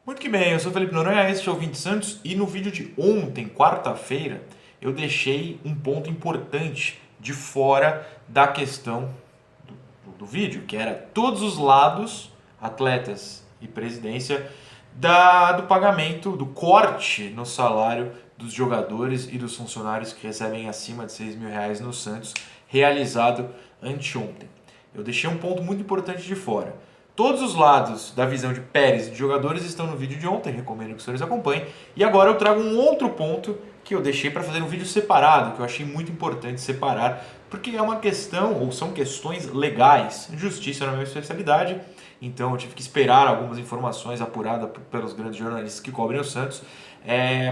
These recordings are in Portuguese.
Muito que bem, eu sou Felipe Noronha, este é o 20 Santos e no vídeo de ontem, quarta-feira, eu deixei um ponto importante de fora da questão do vídeo, que era todos os lados, atletas e presidência, do pagamento, do corte no salário dos jogadores e dos funcionários que recebem acima de R$ 6.000 no Santos, realizado anteontem. Eu deixei um ponto muito importante de fora. Todos os lados da visão de Pérez e de jogadores estão no vídeo de ontem, recomendo que os senhores acompanhem. E agora eu trago um outro ponto que eu deixei para fazer um vídeo separado, que eu achei muito importante separar, porque é uma questão, ou são questões legais. Justiça é a minha especialidade, então eu tive que esperar algumas informações apuradas pelos grandes jornalistas que cobrem o Santos,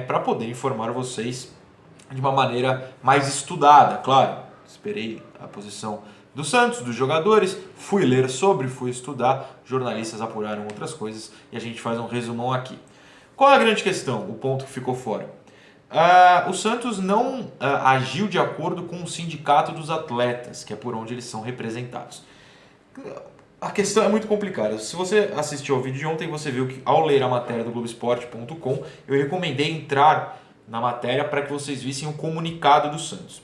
para poder informar vocês de uma maneira mais estudada, claro. Esperei a posição do Santos, dos jogadores, fui ler sobre, fui estudar, jornalistas apuraram outras coisas e a gente faz um resumão aqui. Qual é a grande questão, o ponto que ficou fora? O Santos não agiu de acordo com o sindicato dos atletas, que é por onde eles são representados. A questão é muito complicada. Se você assistiu ao vídeo de ontem, você viu que ao ler a matéria do Globoesporte.com, eu recomendei entrar na matéria para que vocês vissem o comunicado do Santos.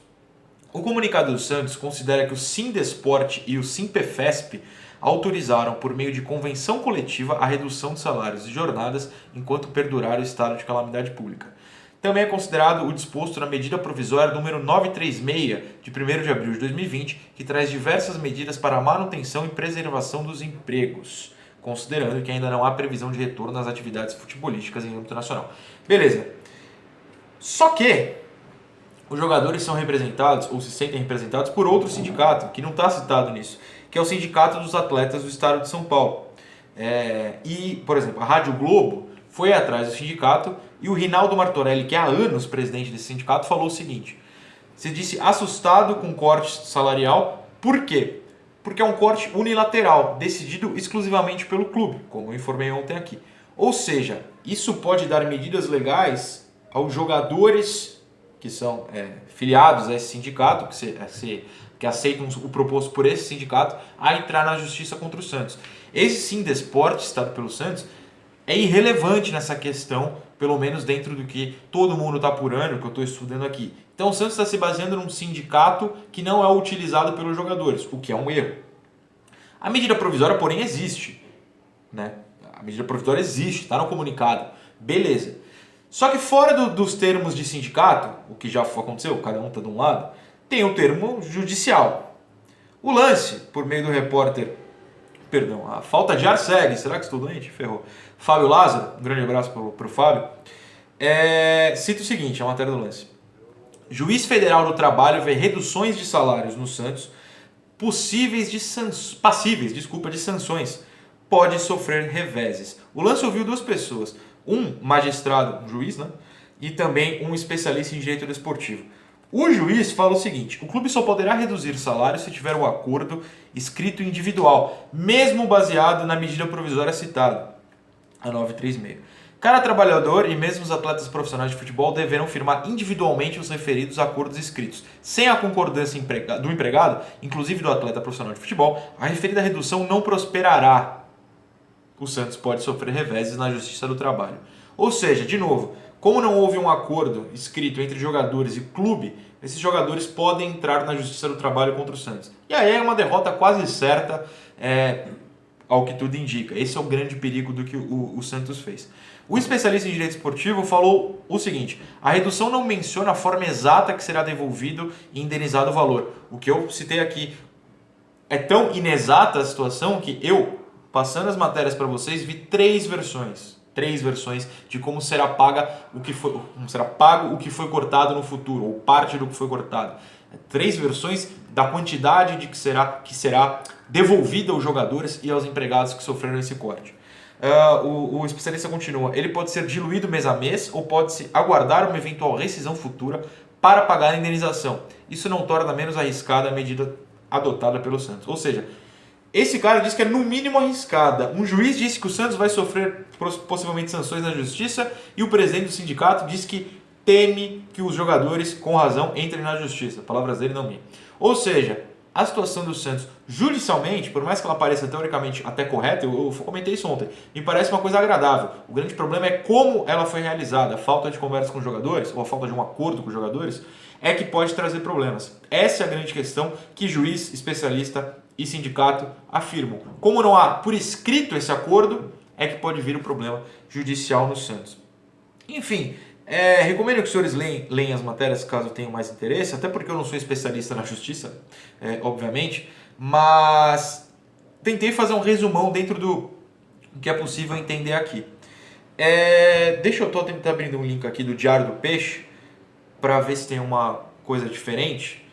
O comunicado do Santos considera que o Sindesporte e o Simpefesp autorizaram, por meio de convenção coletiva, a redução de salários e jornadas enquanto perdurar o estado de calamidade pública. Também é considerado o disposto na medida provisória número 936, de 1º de abril de 2020, que traz diversas medidas para a manutenção e preservação dos empregos, considerando que ainda não há previsão de retorno às atividades futebolísticas em âmbito nacional. Beleza. Só que os jogadores são representados, ou se sentem representados, por outro sindicato, que não está citado nisso, que é o Sindicato dos Atletas do Estado de São Paulo. E, por exemplo, a Rádio Globo foi atrás do sindicato e o Rinaldo Martorelli, que há anos presidente desse sindicato, falou o seguinte: se disse assustado com o corte salarial, por quê? Porque é um corte unilateral, decidido exclusivamente pelo clube, como eu informei ontem aqui. Ou seja, isso pode dar medidas legais aos jogadores que são filiados a esse sindicato, que aceitam o proposto por esse sindicato, a entrar na justiça contra o Santos. Esse Sindesporte, citado pelo Santos, é irrelevante nessa questão, pelo menos dentro do que todo mundo está apurando, que eu estou estudando aqui. Então o Santos está se baseando num sindicato que não é utilizado pelos jogadores, o que é um erro. A medida provisória, porém, existe. Né? A medida provisória existe, está no comunicado. Beleza. Só que fora dos termos de sindicato, o que já aconteceu, cada um está de um lado, tem o termo judicial. O lance, por meio do repórter, a falta de ar segue, será que estou doente? Ferrou. Fábio Lázaro, um grande abraço para o Fábio, cita o seguinte, a matéria do lance. Juiz Federal do Trabalho vê reduções de salários no Santos passíveis de sanções. Pode sofrer reveses. O lance ouviu duas pessoas. Um magistrado, um juiz, né? E também um especialista em direito desportivo. O juiz fala o seguinte: o clube só poderá reduzir salário se tiver um acordo escrito individual, mesmo baseado na medida provisória citada, a 936. Cada trabalhador e mesmo os atletas profissionais de futebol deverão firmar individualmente os referidos acordos escritos. Sem a concordância do empregado, inclusive do atleta profissional de futebol, a referida redução não prosperará. O Santos pode sofrer reveses na Justiça do Trabalho. Ou seja, de novo, como não houve um acordo escrito entre jogadores e clube, esses jogadores podem entrar na Justiça do Trabalho contra o Santos. E aí é uma derrota quase certa, ao que tudo indica. Esse é o grande perigo do que o Santos fez. O especialista em direito esportivo falou o seguinte: a redução não menciona a forma exata que será devolvido e indenizado o valor. O que eu citei aqui é tão inexata a situação que eu, passando as matérias para vocês, vi três versões de como será pago o que foi cortado no futuro, ou parte do que foi cortado. Três versões da quantidade de que será devolvida aos jogadores e aos empregados que sofreram esse corte. O especialista continua: ele pode ser diluído mês a mês ou pode-se aguardar uma eventual rescisão futura para pagar a indenização. Isso não torna menos arriscada a medida adotada pelo Santos. Ou seja, esse cara diz que é no mínimo arriscada. Um juiz disse que o Santos vai sofrer possivelmente sanções na justiça e o presidente do sindicato diz que teme que os jogadores, com razão, entrem na justiça. Palavras dele, não minhas. Ou seja, A situação do Santos, judicialmente, por mais que ela pareça teoricamente até correta, eu comentei isso ontem, me parece uma coisa agradável. O grande problema é como ela foi realizada. A falta de conversa com os jogadores, ou a falta de um acordo com os jogadores, é que pode trazer problemas. Essa é a grande questão que juiz, especialista e sindicato afirmam. Como não há por escrito esse acordo, é que pode vir o problema judicial no Santos. Enfim, recomendo que os senhores leem as matérias caso tenham mais interesse, até porque eu não sou especialista na justiça, obviamente, mas tentei fazer um resumão dentro do que é possível entender aqui. Deixa eu tentar abrindo um link aqui do Diário do Peixe, para ver se tem uma coisa diferente.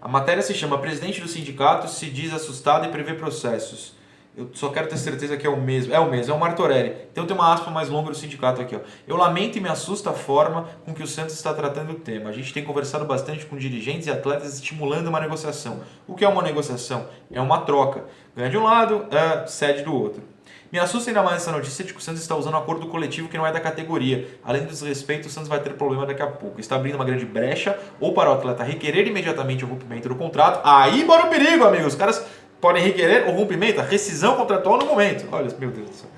A matéria se chama Presidente do Sindicato se diz assustado e prevê processos. Eu só quero ter certeza que é o mesmo. É o Martorelli. Então tem uma aspa mais longa do sindicato aqui. Ó. Eu lamento e me assusta a forma com que o Santos está tratando o tema. A gente tem conversado bastante com dirigentes e atletas estimulando uma negociação. O que é uma negociação? É uma troca. Ganha de um lado, cede do outro. Me assusta ainda mais essa notícia de que o Santos está usando um acordo coletivo que não é da categoria. Além do desrespeito, o Santos vai ter problema daqui a pouco. Está abrindo uma grande brecha ou para o atleta requerer imediatamente o rompimento do contrato. Aí mora o perigo, amigos. Os caras podem requerer o rompimento, a rescisão contratual no momento. Olha, meu Deus do céu.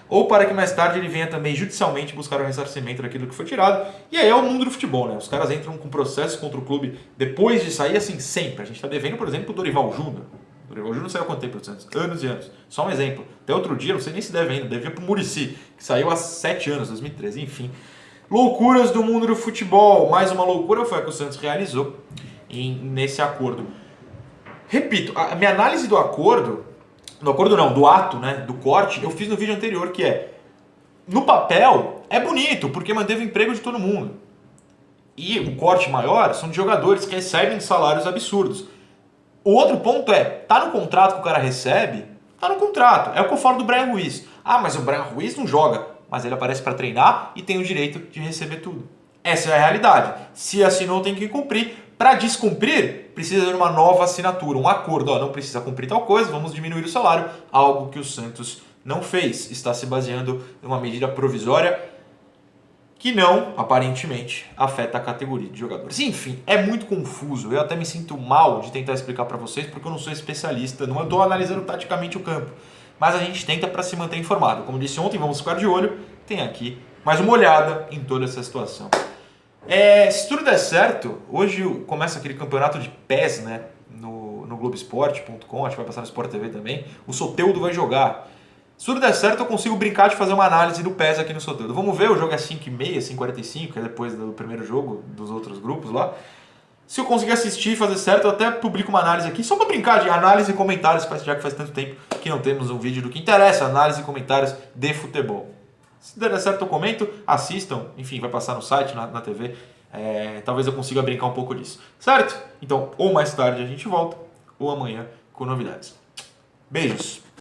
Ou para que mais tarde ele venha também judicialmente buscar o ressarcimento daquilo que foi tirado. E aí é o mundo do futebol, né? Os caras entram com processo contra o clube depois de sair, assim, sempre. A gente está devendo, por exemplo, o Dorival Júnior. O Dorival Júnior saiu há quanto tempo do Santos? Anos e anos. Só um exemplo. Até outro dia, não sei nem se deve ainda, devia pro Muricy, que saiu há 7 anos, 2013, enfim. Loucuras do mundo do futebol. Mais uma loucura foi a que o Santos realizou nesse acordo. Repito, a minha análise do acordo, do ato, né, do corte, eu fiz no vídeo anterior, que no papel, é bonito, porque manteve o emprego de todo mundo. E o corte maior são de jogadores que recebem salários absurdos. O outro ponto tá no contrato que o cara recebe? Tá no contrato. É o que eu falo do Brian Ruiz. Ah, mas o Brian Ruiz não joga. Mas ele aparece para treinar e tem o direito de receber tudo. Essa é a realidade. Se assinou, tem que cumprir. Para descumprir, precisa de uma nova assinatura, um acordo. Não precisa cumprir tal coisa, vamos diminuir o salário. Algo que o Santos não fez. Está se baseando em uma medida provisória que não, aparentemente, afeta a categoria de jogadores. Enfim, é muito confuso. Eu até me sinto mal de tentar explicar para vocês, porque eu não sou especialista, não estou analisando taticamente o campo. Mas a gente tenta para se manter informado. Como disse ontem, vamos ficar de olho. Tem aqui mais uma olhada em toda essa situação. Se tudo der certo, hoje começa aquele campeonato de PES, né, no Globoesporte.com, acho que vai passar no Sport TV também. O Soteldo vai jogar. Se tudo der certo, eu consigo brincar de fazer uma análise do PES aqui no Soteldo. Vamos ver, o jogo é 5h30, 5h45, que é depois do primeiro jogo dos outros grupos lá. Se eu conseguir assistir e fazer certo, eu até publico uma análise aqui, só para brincar de análise e comentários, já que faz tanto tempo que não temos um vídeo do que interessa, análise e comentários de futebol. Se der certo, eu comento, assistam, enfim, vai passar no site, na TV. Talvez eu consiga brincar um pouco disso. Certo? Então, ou mais tarde a gente volta, ou amanhã com novidades. Beijos!